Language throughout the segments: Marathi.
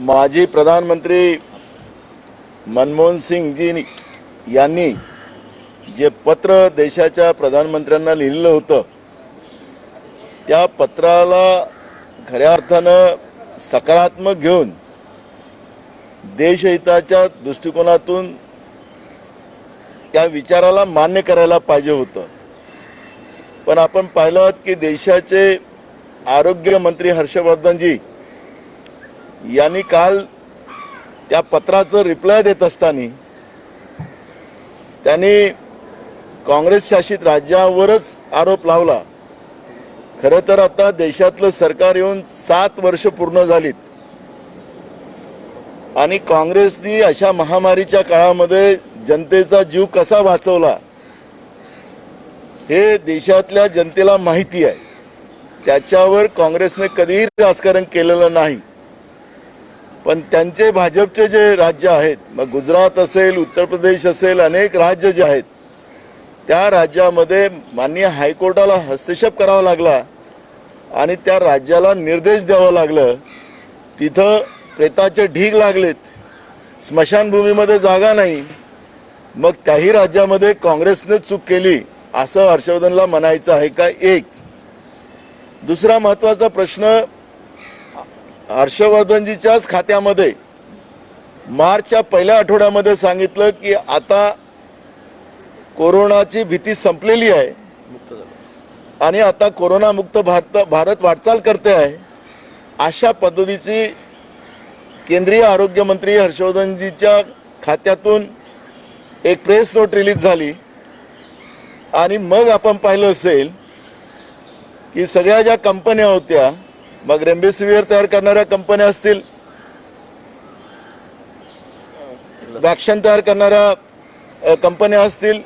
माजी प्रधानमंत्री मनमोहन सिंग जी यांनी जे पत्र देशाच्या प्रधानमंत्र्यांना लिहिलं होतं त्या पत्राला खऱ्या अर्थानं सकारात्मक घेऊन देशहिताच्या दृष्टिकोनातून त्या विचाराला मान्य करायला पाहिजे होतं। पण आपण पाहिलं की देशाचे आरोग्य मंत्री हर्षवर्धन जी यांनी काल त्या पत्राचं रिप्लाय देत असताना त्यांनी काँग्रेस शासित राज्यावरच आरोप लावला। खरं तर आता देशातलं सरकार येऊन 7 वर्ष पूर्ण झालीत आणि काँग्रेसनी अशा महामारीच्या काळामध्ये जनतेचा जीव कसा वाचवला हे देशातल्या जनतेला माहिती आहे। त्याच्यावर काँग्रेसने कधीही राजकारण केलेलं नाही। पण त्यांचे भाजपचे जे राज्य आहेत, मग गुजरात असेल, उत्तर प्रदेश असेल, अनेक राज्य जे आहेत त्या राज्यामध्ये माननीय हायकोर्टाला हस्तक्षेप करावा लागला आणि त्या राज्याला निर्देश द्यावा लागलं। तिथं प्रेताचे ढीग लागलेत, स्मशानभूमीमध्ये जागा नाही। मग त्याही राज्यामध्ये काँग्रेसने चूक केली असं हर्षवर्धनला म्हणायचं आहे का? एक दुसरा महत्त्वाचा प्रश्न, हर्षवर्धनजीच्याच खात्यामध्ये मार्चच्या पहिल्या आठवड्यामध्ये सांगितलं की आता कोरोनाची भीती संपलेली आहे आणि आता कोरोना मुक्त भारत वाटचाल करते आहे। अशा पद्धतीची केंद्रीय आरोग्य मंत्री हर्षवर्धनजीच्या खात्यातून एक प्रेस नोट रिलीज झाली आणि मग आपण पाहिलं असेल की सगळ्या ज्या कंपन्या होत्या, मग रेमडेसिवीर तयार करणाऱ्या कंपन्या असतील, वॅक्सिन तयार करणाऱ्या कंपन्या असतील,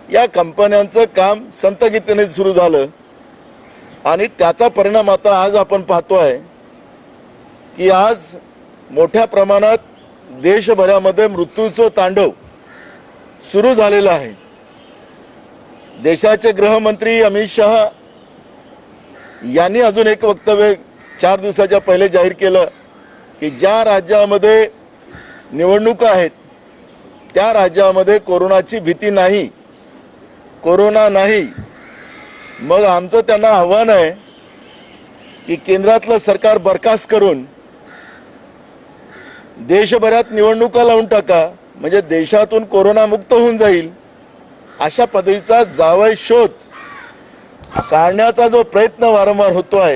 या कंपन्यांचं काम संथगतीने सुरू झालं आणि त्याचा परिणाम आता आज आपण पाहतोय की आज मोठ्या प्रमाणात देशभरामध्ये मृत्यूचं तांडव सुरू झालेलं आहे। देशाचे गृहमंत्री अमित शहा यांनी अजून एक वक्तव्य 4 दिवसाच्या पहिले जाहीर केलं की ज्या राज्यामध्ये निवडणुका आहेत त्या राज्यामध्ये कोरोनाची भीती नाही, कोरोना नाही। मग आमचं त्यांना आव्हान आहे की केंद्रातलं सरकार बरखास्त करून देशभरात निवडणुका लावून टाका, म्हणजे देशातून कोरोना मुक्त होऊन जाईल। अशा पद्धतीचा जावई शोध काढण्याचा जो प्रयत्न वारंवार होतो आहे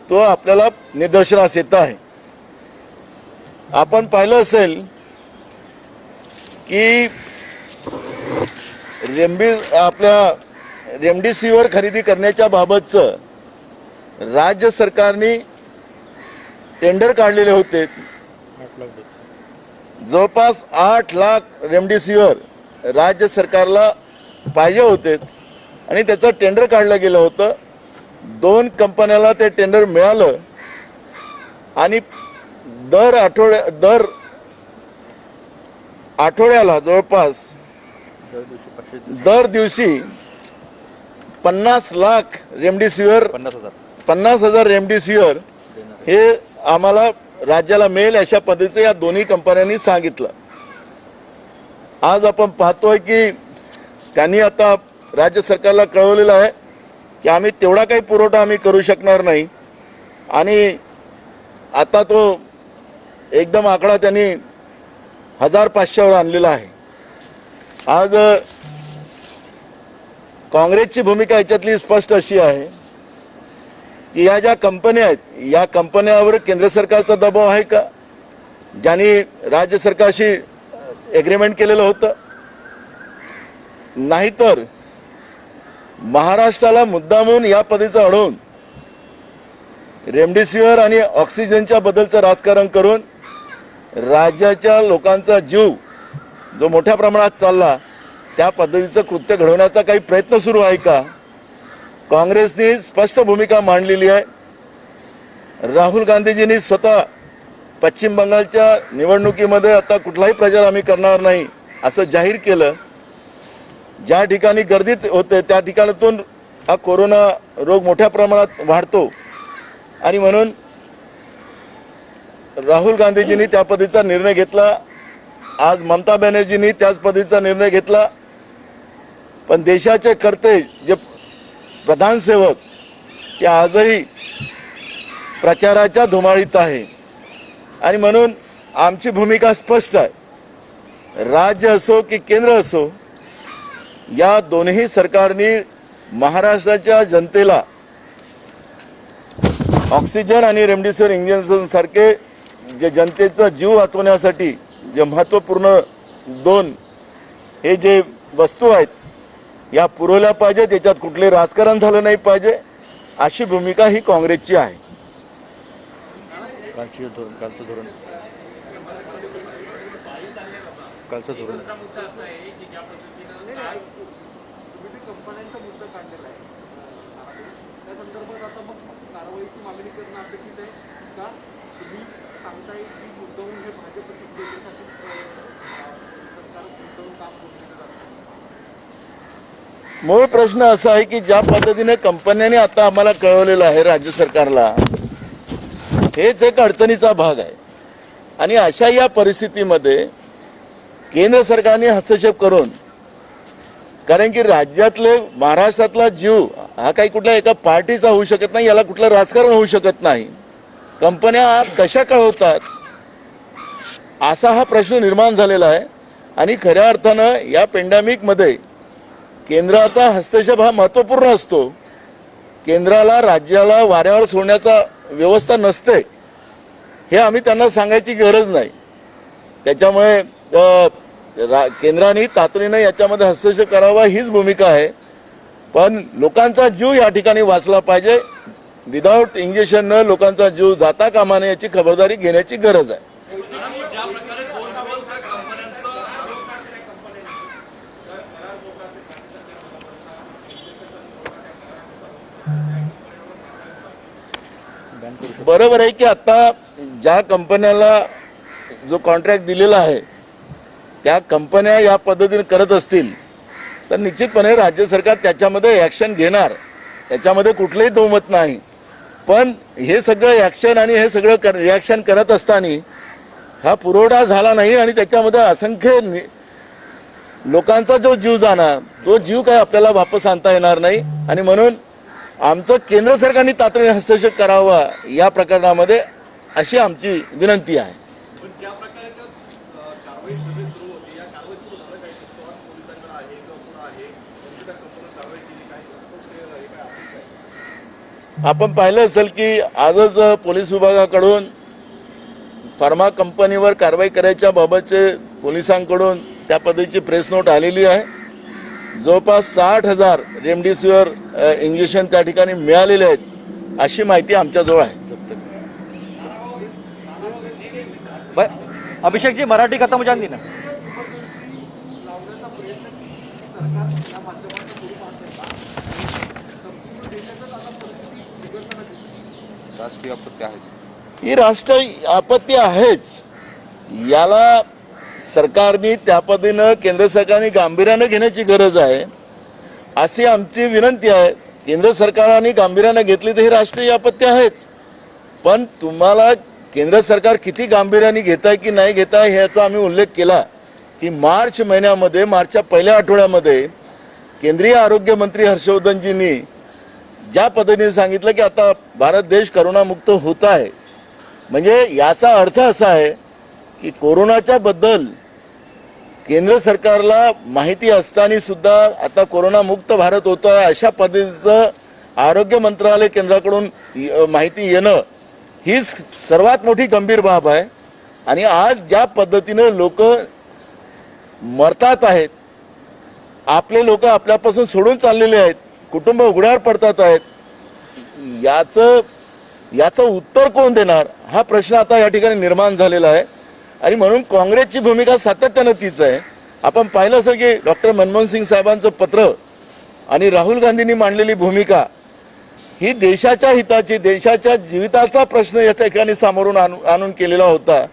तो आपल्याला निदर्शनास येत आहे। आपण पाहिलं असेल की रेमडेसिवीर खरेदी करण्याच्या बाबतचं राज्य सरकारने टेंडर काढलेले होते। जवळपास 8 लाख रेमडेसिवीर राज्य सरकारला पाहिजे होते आणि त्याचं टेंडर काढलं गेलं होतं। 2 कंपन्याला ते टेंडर मिळालं आणि दर आठवड्याला जवळपास दर दिवशी 50 लाख रेमडेसिवीर 50,000 रेमडेसिवीर हे आम्हाला राज्याला मिळेल अशा पद्धतीचं या दोन्ही कंपन्यांनी सांगितलं। आज आपण पाहतोय की त्यांनी आता राज्य सरकारला कळवलेलं आहे की आम्ही तेवढा काही पुरवठा आम्ही करू शकणार नाही आणि आता तो एकदम आकडा त्यांनी 1500 वर आणलेला आहे। आज काँग्रेसची भूमिका याच्यातली स्पष्ट अशी आहे की या ज्या कंपन्या आहेत या कंपन्यावर केंद्र सरकारचा दबाव आहे का? ज्यांनी राज्य सरकारशी एग्रीमेंट केलेलं होतं, नाहीतर महाराष्ट्राला मुद्दामून या पद्धतीचं अडवून रेमडेसिवीर आणि ऑक्सिजनच्या बद्दलचं राजकारण करून राज्याच्या लोकांचा जीव जो मोठ्या प्रमाणात चालला त्या पद्धतीचं कृत्य घडवण्याचा काही प्रयत्न सुरू आहे का? काँग्रेसने स्पष्ट भूमिका मांडलेली आहे। राहुल गांधीजींनी स्वतः पश्चिम बंगालच्या निवडणुकीमध्ये आता कुठलाही प्रचार आम्ही करणार नाही असं जाहीर केलं। ज्या ठिकाणी गर्दी होते त्या ठिकाणातून हा कोरोना रोग मोठ्या प्रमाणात वाढतो आणि म्हणून राहुल गांधीजींनी त्या पद्धतीचा निर्णय घेतला, आज ममता बॅनर्जींनी त्याच पद्धतीचा निर्णय घेतला, पण देशाचे कर्ते जे प्रधान सेवक ते आजही प्रचाराच्या धुमाळीत आहे. आणि म्हणून आमची भूमिका स्पष्ट आहे. राज्य असो की केंद्र असो, या दोन्ही सरकारनी महाराष्ट्राच्या जनतेला ऑक्सिजन आणि रेमडेसिवीर इंजेक्शन सारखे जे जनतेचा जीव वाचवण्यासाठी जे महत्त्वपूर्ण दोन हे जे वस्तू आहेत या पुरवल्या पाहिजे. त्याच्यात कुठले राजकारण झालं नाही पाहिजे, अशी भूमिका ही काँग्रेसची आहे. मूळ प्रश्न असा आहे की ज्या पद्धतीने कंपन्यांनी आता आम्हाला कळवलेलं आहे राज्य सरकारला, हेच एक अडचणीचा भाग आहे. आणि अशा या परिस्थितीमध्ये केंद्र सरकारने हस्तक्षेप करून, कारण की राज्यातले महाराष्ट्रातला जीव हा काही कुठल्या एका पार्टीचा होऊ शकत नाही, याला कुठलं राजकारण होऊ शकत नाही. कंपन्या कशा कळवतात असा हा प्रश्न निर्माण झालेला आहे. आणि खऱ्या अर्थानं या पॅन्डेमिकमध्ये केंद्राचा हस्तक्षेप हा महत्त्वपूर्ण असतो. केंद्राला राज्याला वाऱ्यावर सोडण्याचा व्यवस्था नसते, हे आम्ही त्यांना सांगायची गरज नाही. त्याच्यामुळे केंद्राने तातडीने याच्यामध्ये हस्तक्षेप करावा हीच भूमिका आहे. पण लोकांचा जीव या ठिकाणी वाचला पाहिजे. विदाऊट इंजेक्शननं लोकांचा जीव जाता कामा नये याची खबरदारी घेण्याची गरज आहे. बरोबर आहे की आता ज्या कंपन्याला जो कॉन्ट्रॅक्ट दिलेला आहे त्या कंपन्या या पद्धतीने करत असतील तर निश्चितपणे राज्य सरकार त्याच्यामध्ये ॲक्शन घेणार, त्याच्यामध्ये कुठलंही दुमत नाही. पण हे सगळं ॲक्शन आणि हे सगळं रिॲक्शन करत असताना हा पुरवठा झाला नाही आणि त्याच्यामध्ये असंख्य लोकांचा जो जीव जाणार, तो जीव काय आपल्याला वापस आणता येणार नाही. आणि म्हणून आमचं केंद्र सरकारने तातडीने हस्तक्षेप करावा या प्रकरणामध्ये अशी आमची विनंती आहे. आपण पाहिलं असेल की आजच पोलीस विभागाकडून फार्मा कंपनीवर कारवाई करायच्या बाबतचे पोलिसांकडून त्या पद्धतीची प्रेस नोट आलेली आहे. जवळपास 60,000 रेमडेसिवीर इंजेक्शन त्या ठिकाणी मिळालेले आहेत अशी माहिती आमच्याजवळ आहे. अभिषेक जी, मराठी खत्म हो जाती ना. राष्ट्रीय आपत्ती आहेच, ही राष्ट्रीय आपत्ती आहेच. याला सरकारने त्या पद्धतीनं केंद्र सरकारने गांभीर्यानं घेण्याची गरज आहे अशी आमची विनंती आहे. केंद्र सरकारने गांभीर्यानं घेतली तर ही राष्ट्रीय आपत्ती आहेच. पण तुम्हाला केंद्र सरकार किती गांभीर्याने घेत आहे की नाही घेत आहे ह्याचा आम्ही उल्लेख केला की मार्च महिन्यामध्ये, मार्चच्या पहिल्या आठवड्यामध्ये केंद्रीय आरोग्य मंत्री हर्षवर्धनजींनी ज्या पद्धतीने सांगितलं की आता भारत देश करोनामुक्त होत आहे, म्हणजे याचा अर्थ असा आहे की कोरोनाच्या बद्दल केंद्र सरकारला माहिती असताना सुद्धा आता कोरोनामुक्त भारत होतो आहे अशा पद्धतीचं आरोग्य मंत्रालय केंद्राकडून माहिती येणं ही सर्वात मोठी गंभीर बाब आहे. आणि आज ज्या पद्धतीनं लोक मरतात आहेत, आपले लोक आपल्यापासून सोडून चाललेले आहेत, कुटुंब उघड्यावर पडतात आहेत, याचं उत्तर कोण देणार हा प्रश्न आता या ठिकाणी निर्माण झालेला आहे. आणि म्हणून काँग्रेसची भूमिका सातत्यानं तीच आहे. आपण पाहिलं असेल की डॉक्टर मनमोहन सिंग साहेबांचं पत्र आणि राहुल गांधींनी मांडलेली भूमिका ही देशाच्या हिताची, देशाच्या जीविताचा प्रश्न या ठिकाणी सामोरून आणून केलेला होता.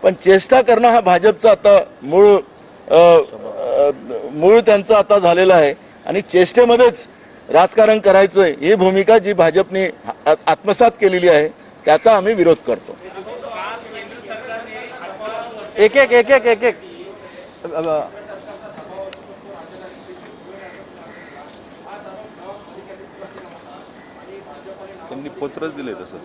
पण चेष्टा करणं हा भाजपचा आता मूळ त्यांचा आता झालेला आहे. आणि चेष्टेमध्येच राजकारण करायचं ही भूमिका जी भाजपने आत्मसात केलेली आहे त्याचा आम्ही विरोध करतो. एक एक एक एक एक एक त्यांनी पत्रच दिले तसं.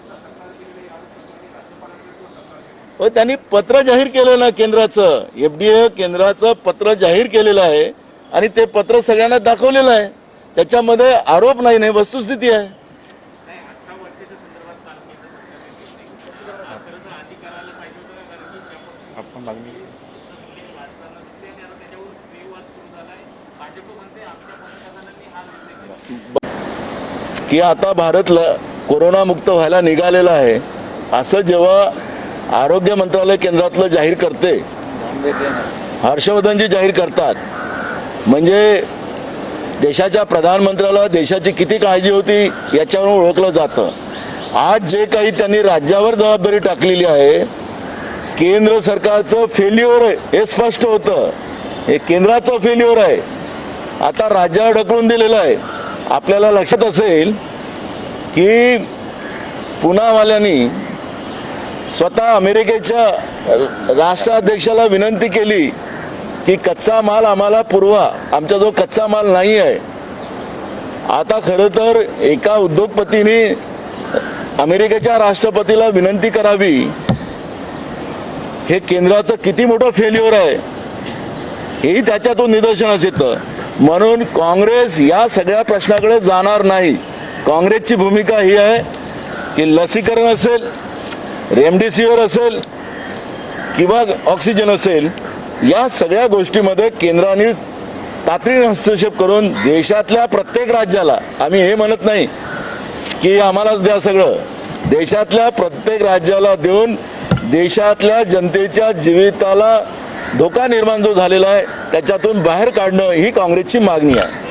हो, त्यांनी पत्र जाहीर केलं ना केंद्राचं, FDA केंद्राचं पत्र जाहीर केलेलं आहे आणि ते पत्र सगळ्यांना दाखवलेलं आहे. त्याच्यामध्ये आरोप नाही, वस्तुस्थिती आहे. आपण मागणी की आता भारत कोरोनामुक्त व्हायला निघालेला आहे असं जेव्हा आरोग्य मंत्रालय केंद्रातलं जाहीर करते, हर्षवर्धनजी जाहीर करतात, म्हणजे देशाच्या प्रधानमंत्र्याला देशाची किती काळजी होती याच्यावरून ओळखलं जातं. आज जे काही त्यांनी राज्यावर जबाबदारी टाकलेली आहे, केंद्र सरकारचं फेल्युअर आहे हे स्पष्ट होतं. हे केंद्राचं फेल्युअर आहे, आता राज्यावर ढकलून दिलेलं आहे. आपल्याला लक्षात असेल की पुनावाल्यांनी स्वतः अमेरिकेच्या राष्ट्राध्यक्षाला विनंती केली की कच्चा माल आम्हाला पुरवा, आमचा जो कच्चा माल नाही आहे. आता खरं तर एका उद्योगपतीने अमेरिकेच्या राष्ट्रपतीला विनंती करावी. हे केंद्राचं किती मोठं फेल्युअर आहे हेही त्याच्यातून निदर्शनास येतं. म्हणून काँग्रेस या सगळ्या प्रश्नाकडे जाणार नाही. काँग्रेसची भूमिका ही आहे की लसीकरण असेल, रेमडेसिवीर असेल किंवा ऑक्सिजन असेल, या सगळ्या गोष्टीमध्ये केंद्राने तातडीने हस्तक्षेप करून देशातल्या प्रत्येक राज्याला, आम्ही हे म्हणत नाही की आम्हालाच द्या सगळं, देशातल्या प्रत्येक राज्याला देऊन देशातल्या जनतेच्या जीविताला धोका निर्माण जो झालेला आहे त्याच्यातून बाहेर काढणं ही काँग्रेसची मागणी आहे.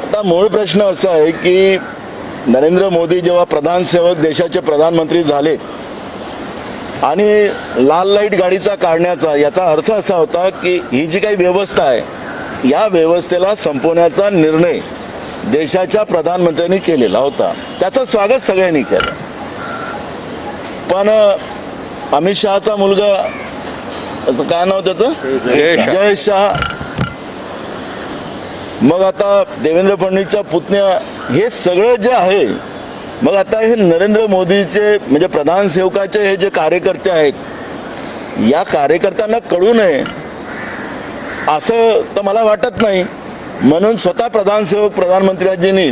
आता मूळ प्रश्न असा आहे की नरेंद्र मोदी जेव्हा प्रधान सेवक देशाचे प्रधानमंत्री झाले आणि लाल लाईट गाडीचा काढण्याचा याचा अर्थ असा होता की ही जी काही व्यवस्था आहे या व्यवस्थेला संपवण्याचा निर्णय देशाच्या प्रधानमंत्र्यांनी केलेला होता. त्याचं स्वागत सगळ्यांनी केलं. पण अमित शहाचा मुलगा, काय नाव त्याचं, जय शहा, मग आता देवेंद्र फडणवीसच्या पुतण्या, हे सगळं जे आहे, मग आता हे नरेंद्र मोदीचे म्हणजे प्रधान सेवकाचे हे जे कार्यकर्ते आहेत, या कार्यकर्त्यांना कळू नये असं तर मला वाटत नाही. म्हणून स्वतः प्रधान सेवक प्रधानमंत्र्यांनी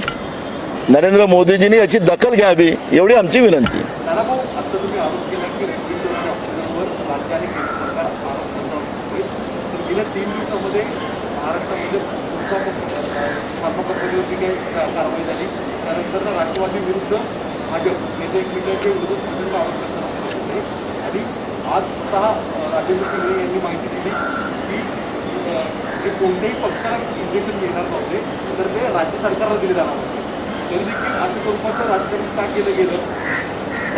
नरेंद्र मोदीजींनी याची दखल घ्यावी एवढी आमची विनंती. त्यानंतर राष्ट्रवादी विरुद्ध भाजप नेते एकमेकांच्या विरुद्ध आणि आज स्वतः राजेंद्र शिंदे यांनी माहिती दिली की ते कोणत्याही पक्षाला इंजेक्शन मिळणार नव्हते, तर ते राज्य सरकारला दिले जाणार होते. तरी देखील अशा स्वरूपाचं राजकारण का केलं गेलं?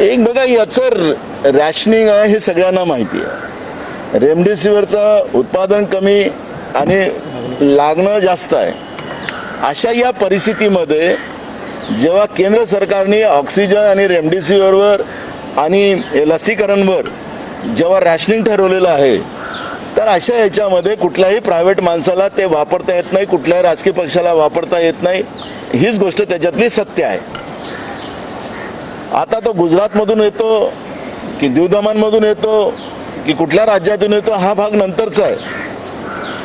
एक बघा, याचं रॅशनिंग आहे हे सगळ्यांना माहिती आहे. रेमडेसिवीरचं उत्पादन कमी आणि लागणं जास्त आहे. अशा या परिस्थितीमध्ये जेव्हा केंद्र सरकारने ऑक्सिजन आणि रेमडेसिवीरवर आणि लसीकरणवर जेव्हा रॅशनिंग ठरवलेलं आहे, तर अशा याच्यामध्ये कुठल्याही प्रायव्हेट माणसाला ते वापरता येत नाही, कुठल्याही राजकीय पक्षाला वापरता येत नाही. हीच गोष्ट त्याच्यातली सत्य आहे. आता तो गुजरातमधून येतो की दीव दमणमधून येतो की कुठल्या राज्यातून येतो हा भाग नंतरचा आहे.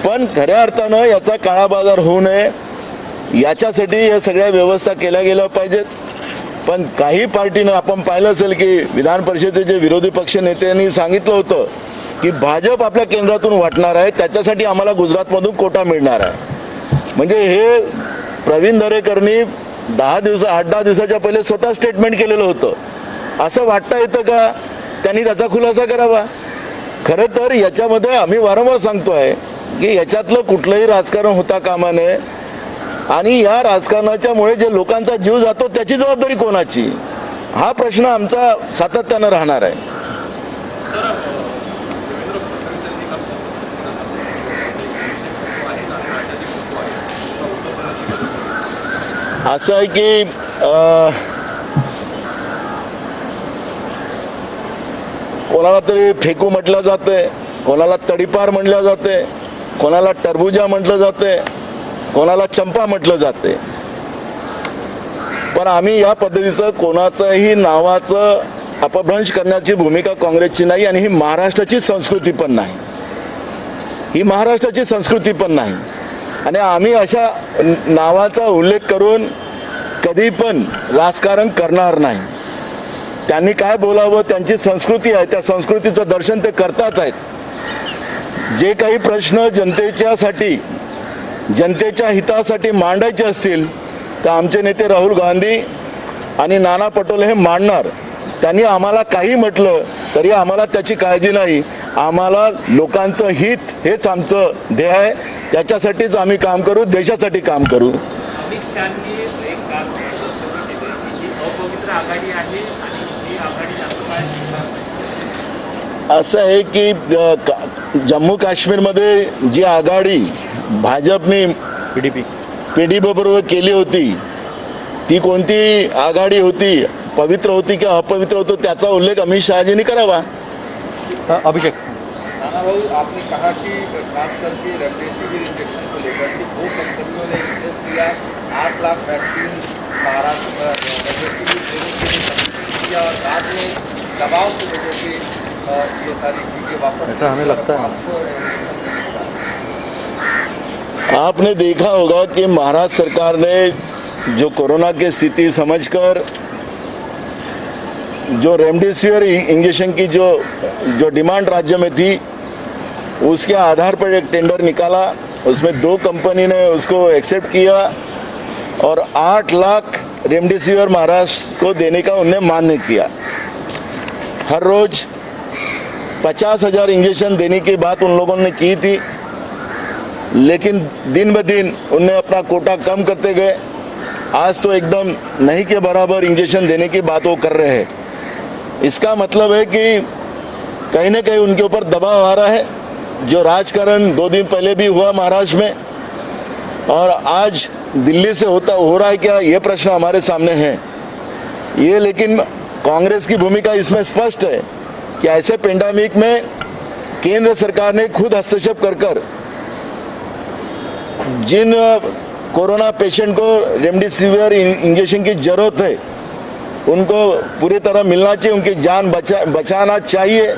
पण खऱ्या अर्थानं याचा काळा बाजार होऊ नये याच्यासाठी या सगळ्या व्यवस्था केल्या गेल्या पाहिजेत. पण काही पार्टीनं आपण पाहिलं असेल की विधान परिषदेचे विरोधी पक्ष नेत्यांनी सांगितलं होतं की भाजप आपल्या केंद्रातून वाटणार आहे, त्याच्यासाठी आम्हाला गुजरातमधून कोटा मिळणार आहे. म्हणजे हे प्रवीण दरेकरनी 8-10 दिवसाच्या पहिले स्वतः स्टेटमेंट केलेलं होतं. असं वाटता येतं का? त्यांनी त्याचा खुलासा करावा. खरं तर याच्यामध्ये आम्ही वारंवार सांगतोय की याच्यातलं कुठलंही राजकारण होता कामा नये आणि या राजकारणाच्यामुळे जे लोकांचा जीव जातो त्याची जबाबदारी कोणाची, हा प्रश्न आमचा सातत्यानं राहणार आहे. असं आहे की कोणाला तरी फेकू म्हटलं जाते, कोणाला तडीपार म्हटलं जाते, कोणाला टरबुजा म्हटलं जाते, कोणाला चंपा म्हटलं जाते. पण आम्ही या पद्धतीचं कोणाचंही नावाचं अपभ्रंश करण्याची भूमिका काँग्रेसची नाही आणि ही महाराष्ट्राची संस्कृती पण नाही. ही महाराष्ट्राची संस्कृती पण नाही आणि आम्ही अशा नावाचा उल्लेख करून कधी पण राजकारण करणार नाही. त्यांनी काय बोलावं, त्यांची संस्कृती आहे, त्या संस्कृतीचं दर्शन ते करतात आहेत. जे काही प्रश्न जनतेच्यासाठी, जनतेच्या हितासाठी मांडायचे असतील तर आमचे नेते राहुल गांधी आणि नाना पटोले हे मांडणार. त्यांनी आम्हाला काही म्हटलं तरी आम्हाला त्याची काळजी नाही. आम्हाला लोकांचं हित हेच आमचं ध्येय आहे. त्याच्यासाठीच आम्ही काम करू, देशासाठी काम करू. अमित शहानी एक काम केलं की ही अपवित्र आघाडी आहे आणि ही आघाडी जास्त काळ टिकणार नाही. असं आहे की जम्मू काश्मीरमध्ये जी आघाडी भाजपने PDP बरोबर केली होती ती कोणती आघाडी होती, पवित्र होती की अपवित्र होती, त्याचा उल्लेख अमित शहाजींनी करावा. अभिषेक, नाना भाऊ, आपने कहा कि खास करके रेमडेसिविर इंजेक्शन को लेकर के 2 कंपनियों ने इन्वेस्ट किया, 8 लाख वैक्सीन महाराष्ट्र रेमडेसिविर देने के लिए सबमिट किया और बाद में दबाव की वजह से ये सारी चीज़ें वापस ऐसा हमें लगता है। आपने देखा होगा कि महाराष्ट्र सरकार ने जो कोरोना की स्थिति समझकर जो रेमडेसिविर इंजेक्शन की जो डिमांड राज्य में थी उसके आधार पर एक टेंडर निकाला. उसमें 2 कंपनी ने उसको एक्सेप्ट किया और 8 लाख रेमडेसिविर महाराष्ट्र को देने का उन्हें मान्य किया. हर रोज 50,000 इंजेक्शन देने की बात उन लोगों ने की थी, लेकिन दिन ब दिन उन्हें अपना कोटा कम करते गए. आज तो एकदम नहीं के बराबर इंजेक्शन देने की बात वो कर रहे हैं. इसका मतलब है कि कहीं ना कहीं उनके ऊपर दबाव आ रहा है. जो राजकारण 2 दिन पहले भी हुआ महाराष्ट्र में और आज दिल्ली से हो रहा है क्या, ये प्रश्न हमारे सामने है. ये लेकिन कांग्रेस की भूमिका इसमें स्पष्ट है कि ऐसे पेंडेमिक में केंद्र सरकार ने खुद हस्तक्षेप कर जिन कोरोना पेशेंट को रेमडेसिविर इंजेक्शन की जरूरत है उनको पूरी तरह मिलना चाहिए, उनकी जान बचाना चाहिए.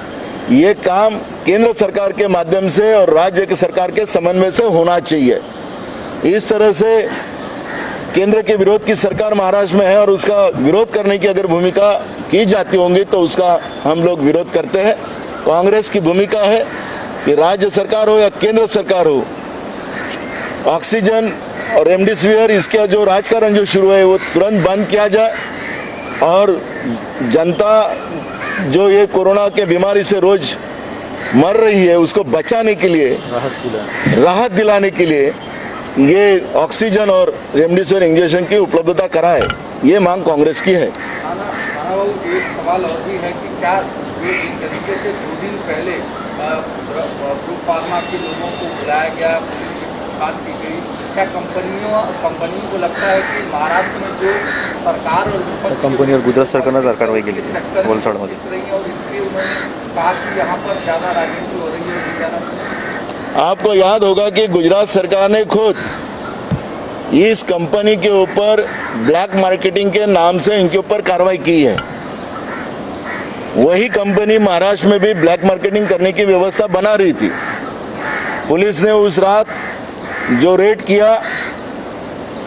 ये काम केंद्र सरकार के माध्यम से और राज्य के सरकार के समन्वय से होना चाहिए. इस तरह से केंद्र के विरोध की सरकार महाराष्ट्र में है और उसका विरोध करने की अगर भूमिका की जाती होंगी तो उसका हम लोग विरोध करते हैं. कांग्रेस की भूमिका है कि राज्य सरकार हो या केंद्र सरकार हो, ऑक्सीजन और रेमडेसिविर इसका जो राजकारण जो शुरू है वो तुरंत बंद किया जाए और जनता जो ये कोरोना के बीमारी से रोज मर रही है उसको बचाने के लिए, राहत दिलाने के लिए ये ऑक्सीजन और रेमडेसिविर इंजेक्शन की उपलब्धता कराए. ये मांग कांग्रेस की है. नाना बाबू, एक सवाल और भी है कि क्या ये जिस तरीके से 2 दिन पहले ग्रुप फार्मा के लोगों को बुलाया गया, पुलिस की पूछताछ की गई, क्या कंपनी को लगता है कि महाराष्ट्र में जो सरकार और विपक्ष कंपनी और गुजरात सरकारनं जर कारवाई केली वलसाडमध्ये, इस रही है और इसलिए उन्होंने कहा कि यहाँ पर ज़्यादा राजनीति हो रही है ज़्यादा. आपको याद होगा कि गुजरात सरकार ने खुद इस कंपनी के ऊपर ब्लैक मार्केटिंग के नाम से इनके ऊपर कार्रवाई की है. वही कंपनी महाराष्ट्र में भी ब्लैक मार्केटिंग करने की व्यवस्था बना रही थी. पुलिस ने उस रात जो रेड किया,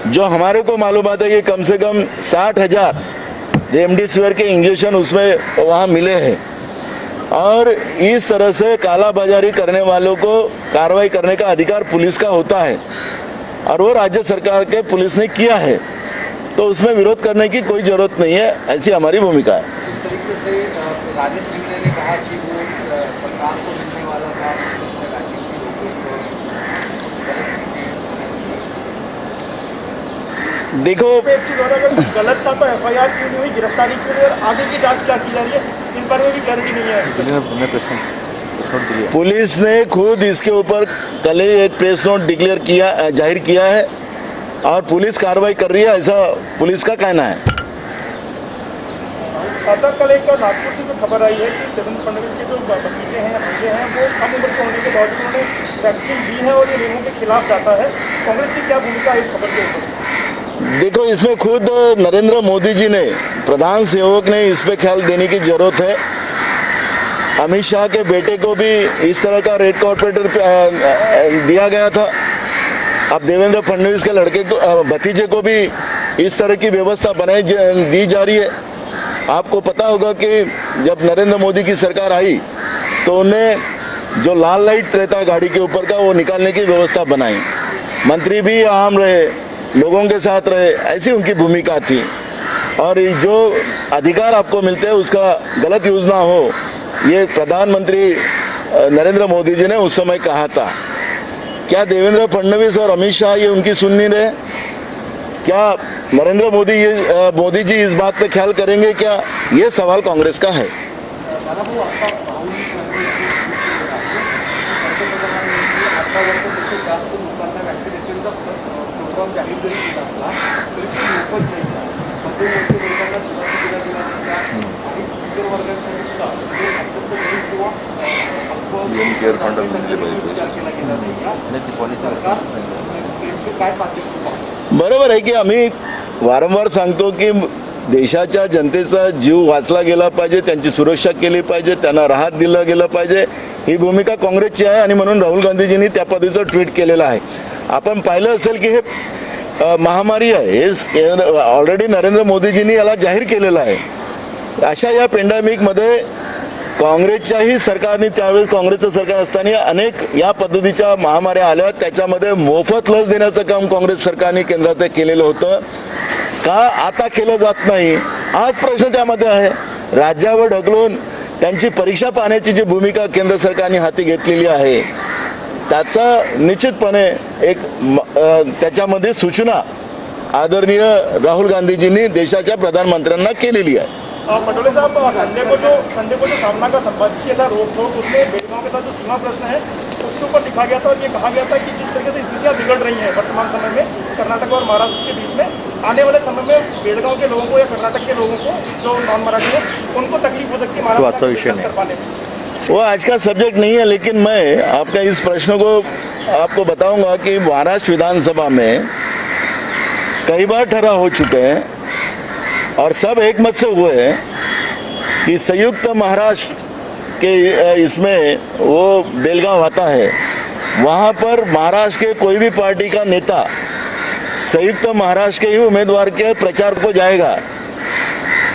जो हमारे को मालूम आता है कि कम से कम 60,000 रेमडेसिविर के इंजेक्शन उसमें वहाँ मिले हैं और इस तरह से कालाबाजारी करने वालों को कार्रवाई करने का अधिकार पुलिस का होता है और वो राज्य सरकार के पुलिस ने किया है. तो उसमें विरोध करने की कोई जरूरत नहीं है, ऐसी हमारी भूमिका है. इस तरीके से राजेश शिंदे ने कहा कि वो सरकार को मिलने वाला था, उसने राजनीति देखो, एक चीज और, अगर गलत था तो FIR क्यों नहीं हुई, गिरफ्तारी क्यों नहीं और आगे की जांच क्या की जा रही है, इस बारे में भी क्लैरिटी नहीं है. प्रश्न पुलिस ने खुद इसके ऊपर कल ही एक प्रेस नोट जाहिर किया है और पुलिस कार्रवाई कर रही है, ऐसा पुलिस का कहना है। अच्छा, कल एक नागपुर से जो खबर आई है कि देवेंद्र फडणवीस के जो भतीजे हैं भांजे हैं वो कम उम्र के होने के बावजूद उन्होंने वैक्सीन दी है और ये नियमों के खिलाफ जाता है, कांग्रेस की क्या भूमिका है इस खबर के ऊपर? देखो, इसमें खुद नरेंद्र मोदी जी ने, प्रधान सेवक ने इस पे ख्याल देने की जरूरत है। अमित शाह के बेटे को भी इस तरह का रेड कॉर्पोरेटर दिया गया था। अब देवेंद्र फडणवीस के लड़के को, भतीजे को भी इस तरह की व्यवस्था दी जा रही है। आपको पता होगा कि जब नरेंद्र मोदी की सरकार आई तो उन्हें जो लाल लाइट रहता है गाड़ी के ऊपर का, वो निकालने की व्यवस्था बनाई। मंत्री भी आम रहे, लोगों के साथ रहे, ऐसी उनकी भूमिका थी। और जो अधिकार आपको मिलते हैं उसका गलत यूज ना हो, ये प्रधानमंत्री नरेंद्र मोदी जी ने उस समय कहा था। क्या देवेंद्र फडणवीस और अमित शाह ये उनकी सुन नहीं रहे? क्या नरेंद्र मोदी जी इस बात पे ख्याल करेंगे क्या? ये सवाल कांग्रेस का है। दादा भाऊ, आता भाऊनी आतापर्यंत जास्त लोकांना वॅक्सिनेशनचा प्रोग्राम जाहीर जरी केला असला तरी तो मोफत द्यायचा, मध्यमवर्गीय लोकांना सुद्धा सुविधा दिल्या जायच्या आणि इतर वर्गांसाठी सुद्धा जो अत्यंत गरीब किंवा केअर फंड दिले पाहिजे. विचार केला गेला नाही. सरकार त्यांचे काय साध्य करू पाहतो? बरोबर आहे की आम्ही वारंवार सांगतो की देशाच्या जनतेचा जीव वाचला गेला पाहिजे, त्यांची सुरक्षा केली पाहिजे, त्यांना राहत दिलं गेलं पाहिजे, ही भूमिका काँग्रेसची आहे. आणि म्हणून राहुल गांधीजींनी त्या पद्धतीचं ट्विट केलेलं आहे. आपण पाहिलं असेल की हे महामारी आहे, हे ऑलरेडी नरेंद्र मोदीजींनी याला जाहीर केलेलं आहे. अशा या पेंडेमिकमध्ये काँग्रेसच्याही सरकारने, त्यावेळेस काँग्रेसचं सरकार असताना अनेक या पद्धतीच्या महामाऱ्या आल्या, त्याच्यामध्ये मोफत लस देण्याचं काम काँग्रेस सरकारने केंद्रात केलेलं होतं. का आता केलं जात नाही? आज प्रश्न त्यामध्ये आहे. राज्यावर ढकलून त्यांची परीक्षा पाहण्याची जी भूमिका केंद्र सरकारने हाती घेतलेली आहे, त्याचा निश्चितपणे एक त्याच्यामध्ये सूचना आदरणीय राहुल गांधीजींनी देशाच्या प्रधानमंत्र्यांना केलेली आहे. पटोले साहब, संजय को जो सामना का संभावित था रोक ठोक, उसमें बेलगांव के साथ जो सीमा प्रश्न है उसके ऊपर लिखा गया था और ये कहा गया था कि जिस तरीके से स्थितियां बिगड़ रही हैं वर्तमान समय में कर्नाटक और महाराष्ट्र के बीच में, आने वाले समय में बेलगांव के लोगों को या कर्नाटक के लोगों को जो नॉन मराठी है उनको तकलीफ हो सकती है महाराष्ट्र में कर पाने में। वो आज का सब्जेक्ट नहीं है, लेकिन मैं आपका इस प्रश्न को आपको बताऊंगा कि महाराष्ट्र विधानसभा में कई बार ठहराव हो चुके हैं और सब एकमत से हुए हैं कि संयुक्त महाराष्ट्र के इसमें वो बेलगांव आता है, वहाँ पर महाराष्ट्र के कोई भी पार्टी का नेता संयुक्त महाराष्ट्र के ही उम्मीदवार के प्रचार को जाएगा,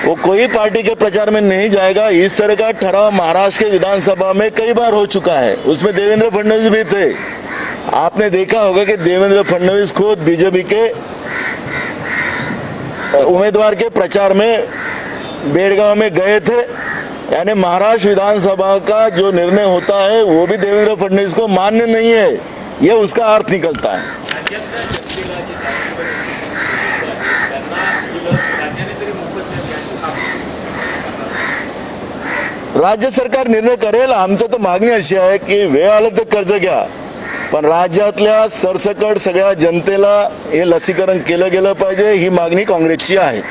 वो कोई पार्टी के प्रचार में नहीं जाएगा। इस तरह का ठराव महाराष्ट्र के विधानसभा में कई बार हो चुका है, उसमें देवेंद्र फडणवीस भी थे। आपने देखा होगा कि देवेंद्र फडणवीस खुद बीजेपी के उम्मीदवार के प्रचार में बेलगांव में गए थे। यानी महाराष्ट्र विधानसभा का जो निर्णय होता है वो भी देवेंद्र फडणवीस को मान्य नहीं है, ये उसका अर्थ निकलता है। राज्यातल्या जनतेला जे त्यांना ही लस राज्याने तरी मोफत द्यावी अशी मागणी राज्य सरकार निर्णय करेल. आमचं तर मागणी अशी आहे की वेळ आलं तर कर्ज घ्या, पण राज्यातल्या सरसकट सगळ्या जनतेला हे लसीकरण केलं गेलं पाहिजे, ही मागणी काँग्रेसची आहे.